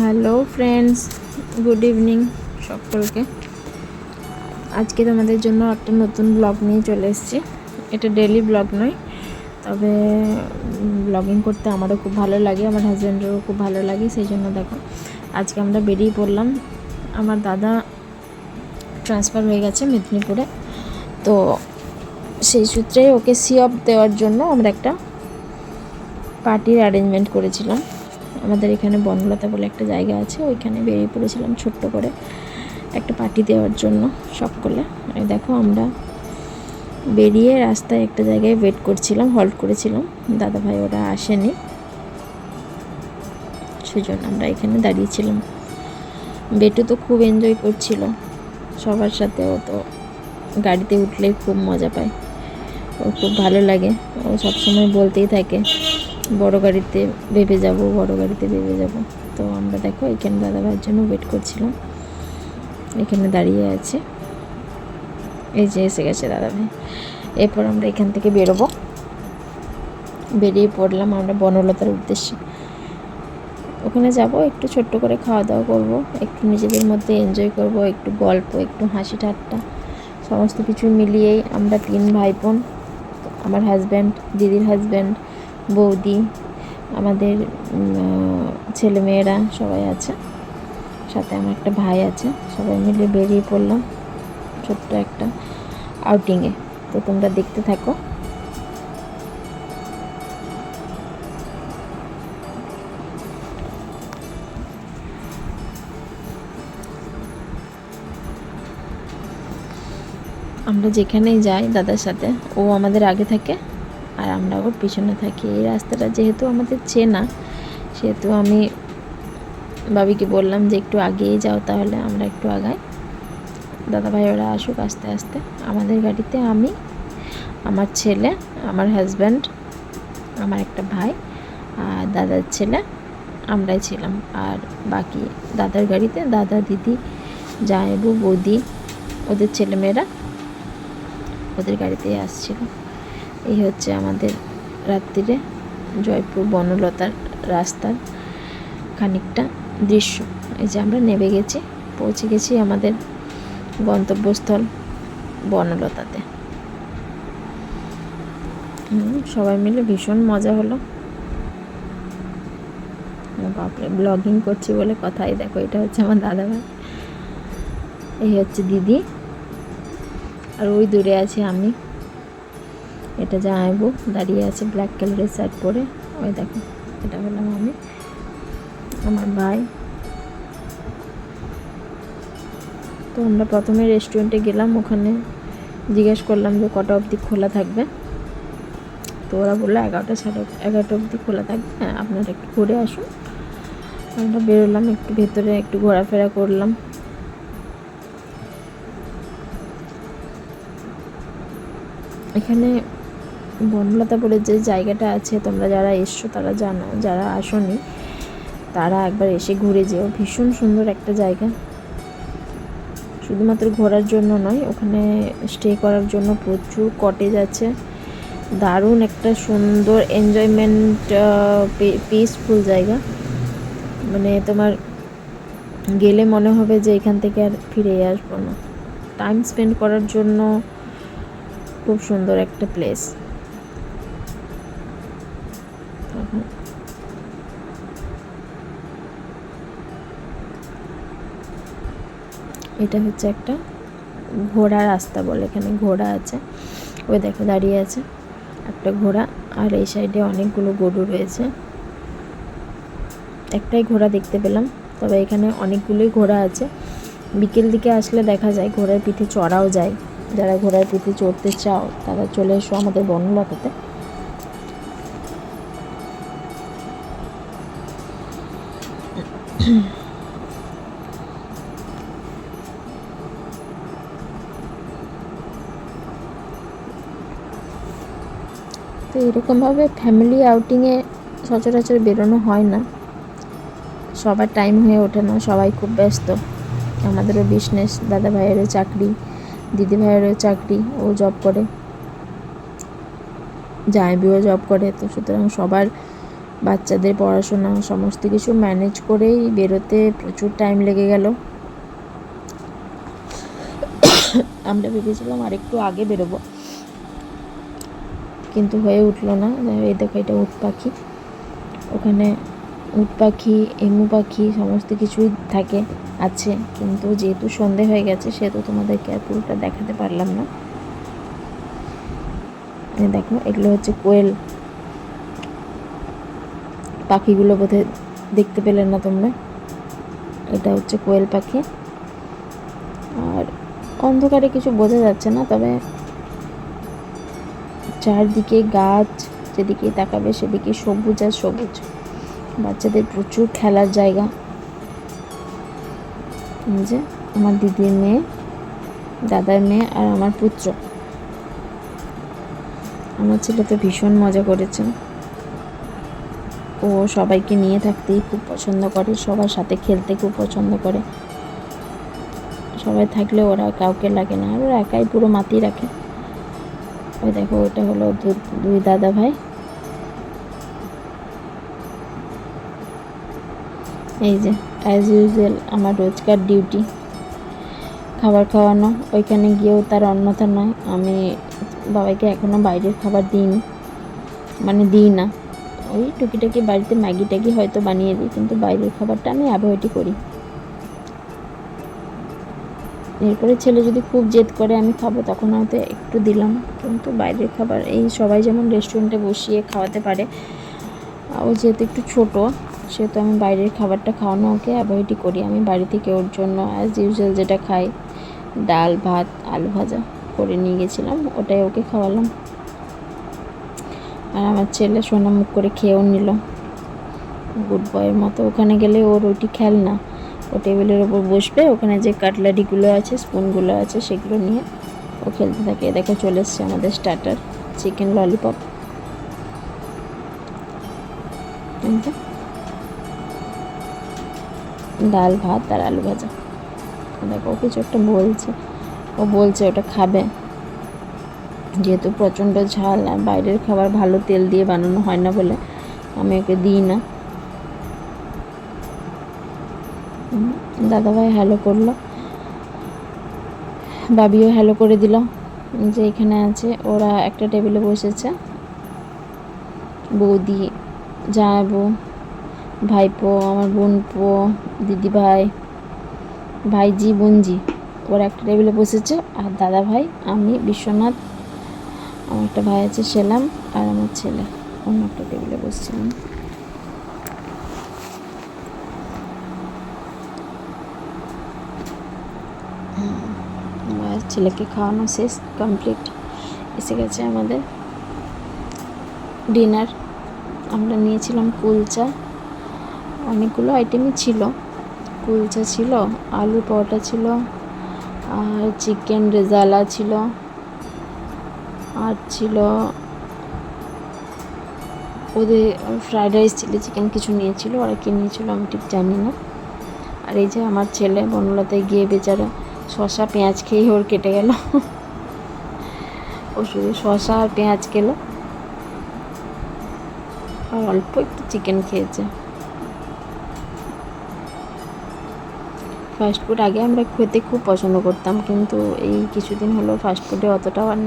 Hello friends, good evening সকলকে। আজকে তোমাদের জন্য একটা নতুন ব্লগ নিয়ে চলে এসেছি। এটা ডেইলি ব্লগ নয়, তবে ব্লগিং করতে আমারও খুব ভালো লাগে, আমার হাজব্যান্ডেরও খুব ভালো লাগে। সেই জন্য দেখো আজকে আমরা বেরিয়ে পড়লাম। আমার দাদা ট্রান্সফার হয়ে গেছে মেদিনীপুরে, তো সেই সূত্রে ওকে অফ দেওয়ার জন্য আমরা একটা পার্টির অ্যারেঞ্জমেন্ট করেছিলাম। আমাদের এখানে বনলতা বলে একটা জায়গা আছে, ওইখানে বেরিয়ে পড়েছিলাম ছোট্ট করে একটা পার্টি দেওয়ার জন্য সকলে। দেখো আমরা বেরিয়ে রাস্তায় একটা জায়গায় ওয়েট করছিলাম, হল্ট করেছিলাম। দাদা ভাই ওরা আসেনি, সেজন্য আমরা এখানে দাঁড়িয়েছিলাম। বেটু তো খুব এনজয় করছিল সবার সাথে। ও তো গাড়িতে উঠলেই খুব মজা পায়, ওর খুব ভালো লাগে। ও সবসময় বলতেই থাকে বড় গাড়িতে ভেবে যাব, বড় গাড়িতে ভেবে যাব। তো আমরা দেখো এখানে দাদা ভাইয়ের জন্য ওয়েট করছিলাম, এখানে দাঁড়িয়ে আছে। এই যে এসে গেছে দাদা ভাই। এরপর আমরা এখান থেকে বেরিয়ে পড়লাম আমরা বনলতার উদ্দেশ্যে। ওখানে যাব, একটু ছোট্ট করে খাওয়া দাওয়া করব, একটু নিজেদের মধ্যে এনজয় করব, একটু গল্প, একটু হাসি ঠাট্টা, সমস্ত কিছু মিলিয়েই আমরা 3 ভাই বোন, আমার হাজব্যান্ড, দিদির হাজব্যান্ড, বৌদি, আমাদের ছেলেমেয়েরা সবাই আছে, সাথে আমার একটা ভাই আছে। সবাই মিলে বেরিয়ে পড়লাম ছোট্ট একটা আউটিংয়ে। তো তোমরা দেখতে থাকো। আমরা যেখানেই যাই দাদার সাথে, ও আমাদের আগে থাকে আর আমরা ওর পিছনে থাকি। এই রাস্তাটা যেহেতু আমাদের চেনা, সেহেতু আমি বাবিকে বললাম যে একটু আগেই যাও, তাহলে আমরা একটু আগাই। দাদা ভাই ওরা আসুক আস্তে আস্তে। আমাদের গাড়িতে আমি, আমার ছেলে, আমার হাজব্যান্ড, আমার একটা ভাই আর দাদার ছেলে, আমরাই ছিলাম। আর বাকি দাদার গাড়িতে দাদা, দিদি, জামাইবু, বৌদি, ওদের ছেলেমেয়েরা ওদের গাড়িতেই আসছিল। এই হচ্ছে আমাদের রাত্রিরে জয়পুর বনলতার রাস্তার খানিকটা দৃশ্য। এই যে আমরা নেমে গেছি, পৌঁছে গেছি আমাদের গন্তব্যস্থল বনলতাতে। সবাই মিলে ভীষণ মজা হলো। বাপরে, ব্লগিং করছি বলে কথাই। দেখো এটা হচ্ছে আমার দাদাভাই, এই হচ্ছে দিদি, আর ওই দূরে আছি আমি। এটা জামাইবু দাঁড়িয়ে আছে ব্ল্যাক কালারের শার্ট পরে। ওই দেখো এটা হলাম আমি, আমার ভাই। তো আমরা প্রথমে রেস্টুরেন্টে গেলাম, ওখানে জিজ্ঞেস করলাম যে কটা অবধি খোলা থাকবে। তো ওরা বললো 11টা, 11:30 অবধি খোলা থাকবে, আপনারা একটু ঘুরে আসুন। আমরা বেরোলাম, একটু ভেতরে একটু ঘোরাফেরা করলাম। এখানে বনলতা বলে যে জায়গাটা আছে, তোমরা যারা এসছো তারা জানো, যারা আসোনি তারা একবার এসে ঘুরে যেও। ভীষণ সুন্দর একটা জায়গা, শুধুমাত্র ঘোরার জন্য নয়, ওখানে স্টে করার জন্য প্রচুর কটেজ আছে। দারুণ একটা সুন্দর এনজয়মেন্ট, পিসফুল জায়গা। মানে তোমার গেলে মনে হবে যে এখান থেকে আর ফিরে আসবো না। টাইম স্পেন্ড করার জন্য খুব সুন্দর একটা প্লেস। এটা হচ্ছে একটা ঘোড়া রাস্তা বলে, এখানে ঘোড়া আছে। ওই দেখো দাঁড়িয়ে আছে একটা ঘোড়া, আর এই সাইডে অনেকগুলো গরু রয়েছে। একটাই ঘোড়া দেখতে পেলাম, তবে এখানে অনেকগুলোই ঘোড়া আছে। বিকেল দিকে আসলে দেখা যায় ঘোড়ার পিঠে চড়াও যায়। যারা ঘোড়ার পিঠে চড়তে চাও তারা চলে এসো আমাদের বনলতাতে। তো এরকমভাবে ফ্যামিলি আউটিংয়ে সচরাচর বেরোনো হয় না, সবার টাইম হয়ে ওঠে না, সবাই খুব ব্যস্ত। আমাদেরও বিজনেস, দাদা ভাইয়েরও চাকরি, দিদি ভাইয়েরও চাকরি, ও জব করে, জামাইবাবুও জব করে। তো সুতরাং সবার বাচ্চাদের পড়াশোনা সমস্ত কিছু ম্যানেজ করেই বেরোতে প্রচুর টাইম লেগে গেল। আমরা ভেবেছিলাম আরেকটু আগে বেরোবো, কিন্তু হয়ে উঠলো না। এই দেখো, এটা উট পাখি। ওখানে উট পাখি, এমু পাখি সমস্ত কিছুই আছে, কিন্তু যেহেতু সন্ধে হয়ে গেছে সেহেতু তোমাদেরকে আর পুরোটা দেখাতে পারলাম না। দেখো, এগুলো হচ্ছে কোয়েল পাখিগুলো, বোধহয় দেখতে পেলে না তোমরা। এটা হচ্ছে কোয়েল পাখি। আর অন্ধকারে কিছু বোঝা যাচ্ছে না, তবে চারদিকে গাছ, যেদিকে তাকাবে সেদিকে সবুজ আর সবুজ। বাচ্চাদের প্রচুর খেলার জায়গা। যে আমার দিদির মেয়ে, দাদার মেয়ে আর আমার পুত্র। আমার ছেলে তো ভীষণ মজা করেছে। ও সবাইকে নিয়ে থাকতেই খুব পছন্দ করে, সবার সাথে খেলতে খুব পছন্দ করে। সবাই থাকলে ওরা কাউকে লাগে না, আর ওরা একাই পুরো মাতিয়ে রাখে। ওই দেখো, ওটা হলো দুই দাদা ভাই। এই যে অ্যাজ ইউজুয়াল আমার রোজকার ডিউটি খাবার খাওয়ানো। ওইখানে গিয়েও তার অন্যথা নয়, আমি বাবাইকে এখনও বাইরের খাবার দিই না। ওই টুকিটাকি বাড়িতে ম্যাগি ট্যাগি হয়তো বানিয়ে দিই, কিন্তু বাইরের খাবারটা আমি অ্যাভয়েডই করি। এরপরে ছেলে যদি খুব জেদ করে আমি খাবো, তখন হয়তো একটু দিলাম, কিন্তু বাইরের খাবার এই সবাই যেমন রেস্টুরেন্টে বসিয়ে খাওয়াতে পারে, ও যেহেতু একটু ছোটো, সেহেতু আমি বাইরের খাবারটা খাওয়ানো ওকে অ্যাভয়েডই করি। আমি বাড়ি থেকে ওর জন্য অ্যাজ ইউজুয়াল যেটা খাই, ডাল ভাত আলু ভাজা করে নিয়ে গেছিলাম, ওটাই ওকে খাওয়ালাম। আর আমার ছেলে সোনা মুখ করে খেয়েও নিল গুড বয়ের মতো। ওখানে গেলে ওর ওইটি খেলনা, ও টেবিলের ওপর বসবে, ওখানে যে কাটলারিগুলো আছে, স্পুনগুলো আছে, সেগুলো নিয়ে ও খেলতে থাকে। দেখো, চলে এসছে আমাদের স্টার্টার, চিকেন ললিপপ। ডাল ভাত আর আলু ভাজা। দেখো, ও কিছু একটা বলছে ওটা খাবে, যেহেতু প্রচণ্ড ঝাল আর বাইরের খাবার ভালো তেল দিয়ে বানানো হয় না বলে আমি ওকে দিই না। দাদাভাই হ্যালো করলো, বাবিও হ্যালো করে দিল। যে এখানে আছে, ওরা একটা টেবিলে বসেছে, বৌদি, জামাইবু, ভাইপো, আমার বোনপো, দিদিভাই, ভাইজি, বোনজি, ওরা একটা টেবিলে বসেছে। আর দাদা ভাই, আমি, বিশ্বনাথ, আমার একটা ভাই আছে সেলাম, আর আমার ছেলে অন্য একটা টেবিলে বসছিলাম। আমার ছেলেকে খাওয়ানো শেষ, কমপ্লিট। এসে গেছে আমাদের ডিনার। আমরা নিয়েছিলাম কুলচা, অনেকগুলো আইটেমই ছিল। কুলচা ছিল, আলু পরোটা ছিল, আর চিকেন রেজালা ছিল, আর ছিল ওদের ফ্রাইড রাইস, চিলি চিকেন কিছু নিয়েছিল। ওরা কি নিয়েছিল আমি ঠিক জানি না। আর এই যে আমার ছেলে বনলতায় গিয়ে বেচারা শসা পেঁয়াজ খেয়ে ওর কেটে গেল। ও শুধু শসা আর পেঁয়াজ খেলো, আর অল্প একটু চিকেন খেয়েছে। ফাস্টফুড আগে আমরা খেতে খুব পছন্দ করতাম, কিন্তু এই কিছুদিন হলো ফাস্টফুডে অতটাও আর